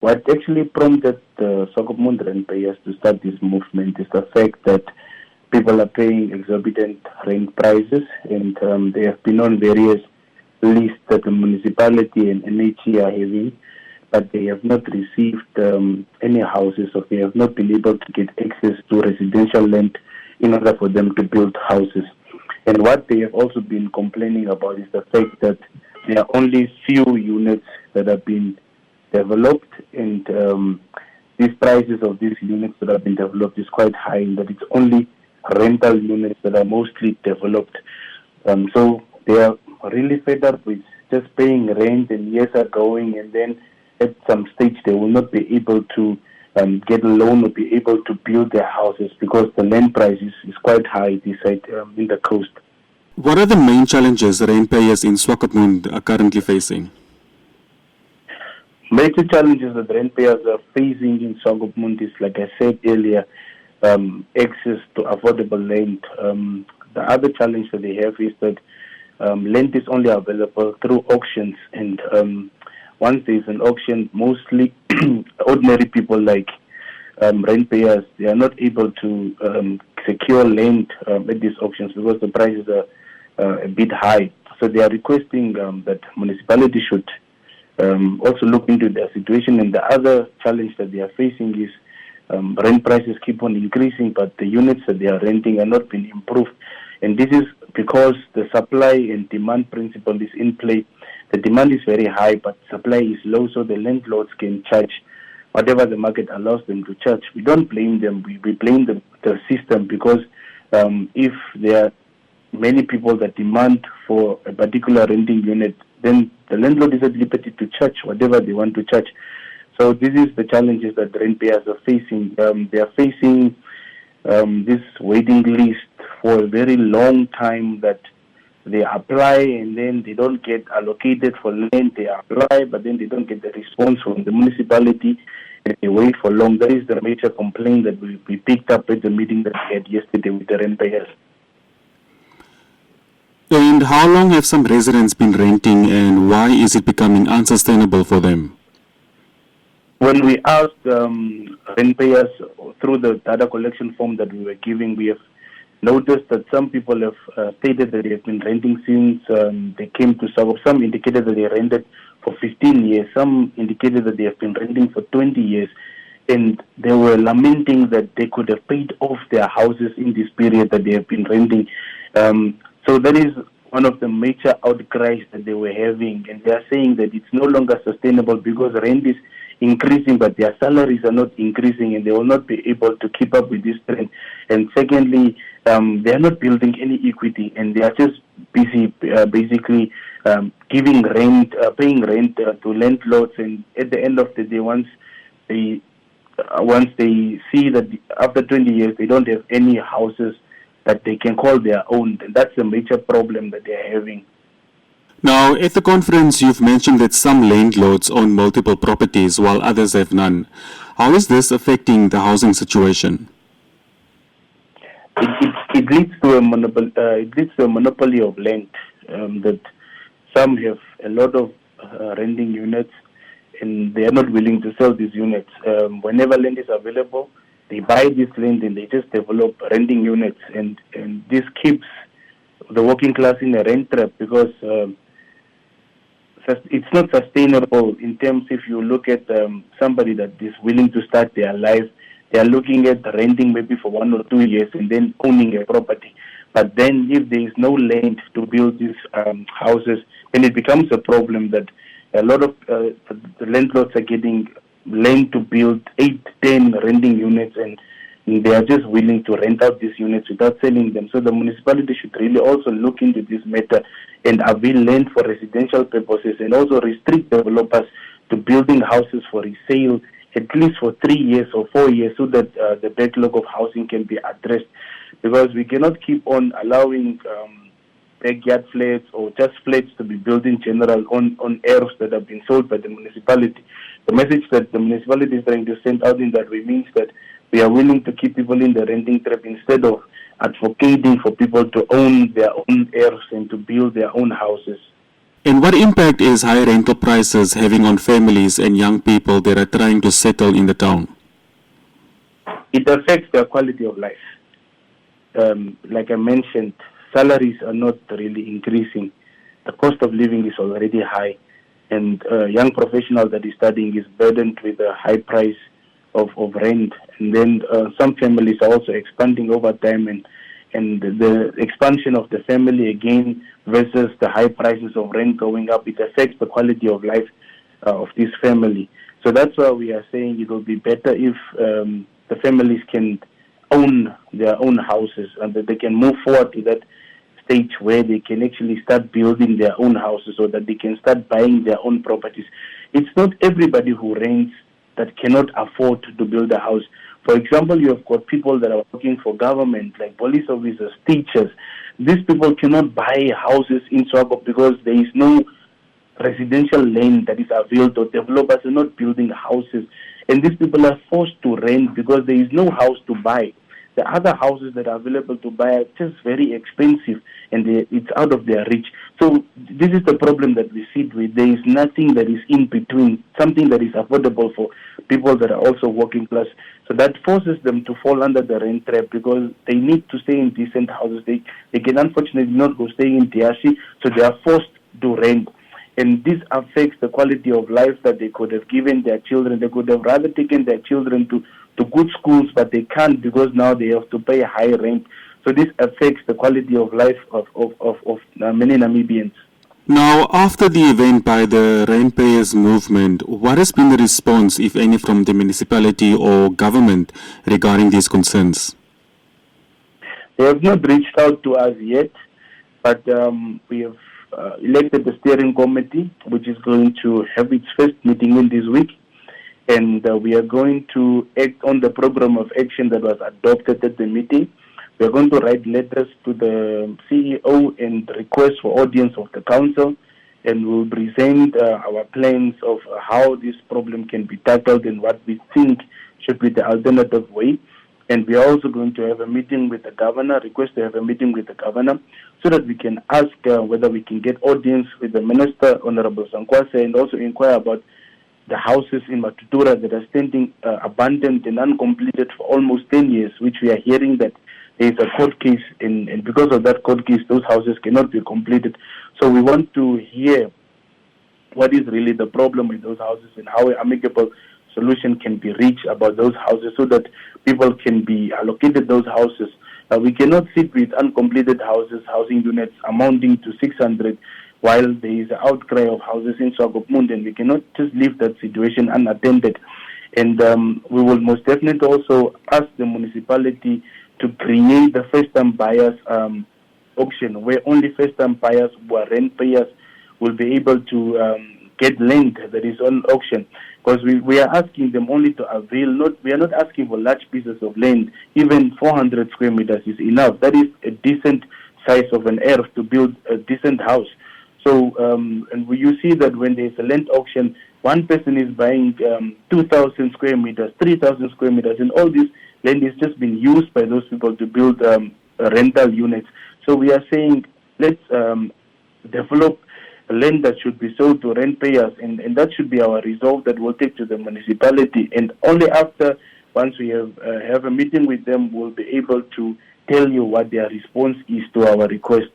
What actually prompted the Swakopmund rent payers to start this movement is the fact that people are paying exorbitant rent prices, and they have been on various lists that the municipality and NHE are having, but they have not received any houses, or they have not been able to get access to residential land in order for them to build houses. And what they have also been complaining about is the fact that there are only few units that have been developed, and these prices of these units that have been developed is quite high, in that it's only rental units that are mostly developed. So they are really fed up with just paying rent, and years are going, and then at some stage they will not be able to get a loan or be able to build their houses because the land price is quite high this side in the coast. What are the main challenges rent payers in Swakopmund are currently facing? Major challenges that rent payers are facing in Swakopmund is, like I said earlier, access to affordable land. The other challenge that they have is that land is only available through auctions, and once there's an auction, mostly ordinary people like rent payers, they are not able to secure land at these auctions because the prices are a bit high. So they are requesting that municipality should also look into their situation. And the other challenge that they are facing is rent prices keep on increasing, but the units that they are renting are not being improved. And this is because the supply and demand principle is in play. The demand is very high, but supply is low, so the landlords can charge whatever the market allows them to charge. We don't blame them. We blame the system, because if there are many people that demand for a particular renting unit, then the landlord is at liberty to charge whatever they want to charge. So this is the challenges that the rent payers are facing. They are facing this waiting list for a very long time, that they apply and then they don't get allocated for land. They apply, but then they don't get the response from the municipality, and they wait for long. That is the major complaint that we picked up at the meeting that we had yesterday with the rent payers. And how long have some residents been renting, and why is it becoming unsustainable for them? When we asked rent payers through the data collection form that we were giving, we have noticed that some people have stated that they have been renting since they came to Swakopmund. Some indicated that they rented for 15 years. Some indicated that they have been renting for 20 years. And they were lamenting that they could have paid off their houses in this period that they have been renting. So that is one of the major outcries that they were having. And they are saying that it's no longer sustainable because rent is increasing, but their salaries are not increasing, and they will not be able to keep up with this trend. And secondly, they are not building any equity, and they are just busy basically giving rent, paying rent to landlords. And at the end of the day, once they see that after 20 years they don't have any houses that they can call their own, and that's the major problem that they are having. Now, at the conference, you've mentioned that some landlords own multiple properties while others have none. How is this affecting the housing situation? It leads to a monopoly. It leads to a monopoly of land. That some have a lot of renting units, and they are not willing to sell these units. Whenever land is available, they buy this land and they just develop renting units, and this keeps the working class in a rent trap, because it's not sustainable in terms. If you look at somebody that is willing to start their life, they are looking at renting maybe for 1 or 2 years and then owning a property. But then if there is no land to build these houses, then it becomes a problem that a lot of the landlords are getting land to build 8, 10 renting units, and they are just willing to rent out these units without selling them. So the municipality should really also look into this matter and avail land for residential purposes, and also restrict developers to building houses for resale at least for 3 years or 4 years, so that the backlog of housing can be addressed. Because we cannot keep on allowing backyard flats or just flats to be built in general on areas that have been sold by the municipality. The message that the municipality is trying to send out in that way means that we are willing to keep people in the renting trap instead of advocating for people to own their own areas and to build their own houses. And what impact is high rental prices having on families and young people that are trying to settle in the town? It affects their quality of life. Like I mentioned, salaries are not really increasing. The cost of living is already high, and a young professional that is studying is burdened with a high price of rent. And then some families are also expanding over time, and the expansion of the family again versus the high prices of rent going up, it affects the quality of life of this family. So that's why we are saying it will be better if the families can own their own houses and that they can move forward to that stage where they can actually start building their own houses so that they can start buying their own properties. It's not everybody who rents that cannot afford to build a house. For example, you have got people that are working for government, like police officers, teachers. These people cannot buy houses in Swakopmund because there is no residential land that is availed, or developers are not building houses. And these people are forced to rent because there is no house to buy. The other houses that are available to buy are just very expensive, and it's out of their reach. So this is the problem that we sit with. There is nothing that is in between, something that is affordable for people that are also working class. So that forces them to fall under the rent trap because they need to stay in decent houses. They can unfortunately not go stay in DRC, so they are forced to rent. And this affects the quality of life that they could have given their children. They could have rather taken their children to good schools, but they can't because now they have to pay high rent. So this affects the quality of life of many Namibians. Now, after the event by the rent payers movement, what has been the response, if any, from the municipality or government regarding these concerns? They have not reached out to us yet, but we have elected the steering committee, which is going to have its first meeting in this week. And we are going to act on the program of action that was adopted at the meeting. We are going to write letters to the CEO and request for audience of the council, and we'll present our plans of how this problem can be tackled and what we think should be the alternative way. And we are also going to have a meeting with the governor, request to have a meeting with the governor, so that we can ask whether we can get audience with the minister, Honorable Sankwase, and also inquire about the houses in Matutura that are standing abandoned and uncompleted for almost 10 years, which we are hearing that there is a court case, and because of that court case, those houses cannot be completed. So we want to hear what is really the problem with those houses and how an amicable solution can be reached about those houses so that people can be allocated those houses. We cannot sit with uncompleted houses, housing units amounting to 600, while there is an outcry of houses in Swakopmund, and we cannot just leave that situation unattended. And we will most definitely also ask the municipality to create the first-time buyers auction, where only first-time buyers who are rent payers will be able to get land that is on auction. Because we are asking them only to avail, we are not asking for large pieces of land. Even 400 square meters is enough. That is a decent size of an earth to build a decent house. So, and you see that when there is a land auction, one person is buying 2,000 square meters, 3,000 square meters, and all this land is just being used by those people to build rental units. So we are saying, let's develop land that should be sold to rent payers, and that should be our resolve that we'll take to the municipality. And only after, once we have a meeting with them, we'll be able to tell you what their response is to our request.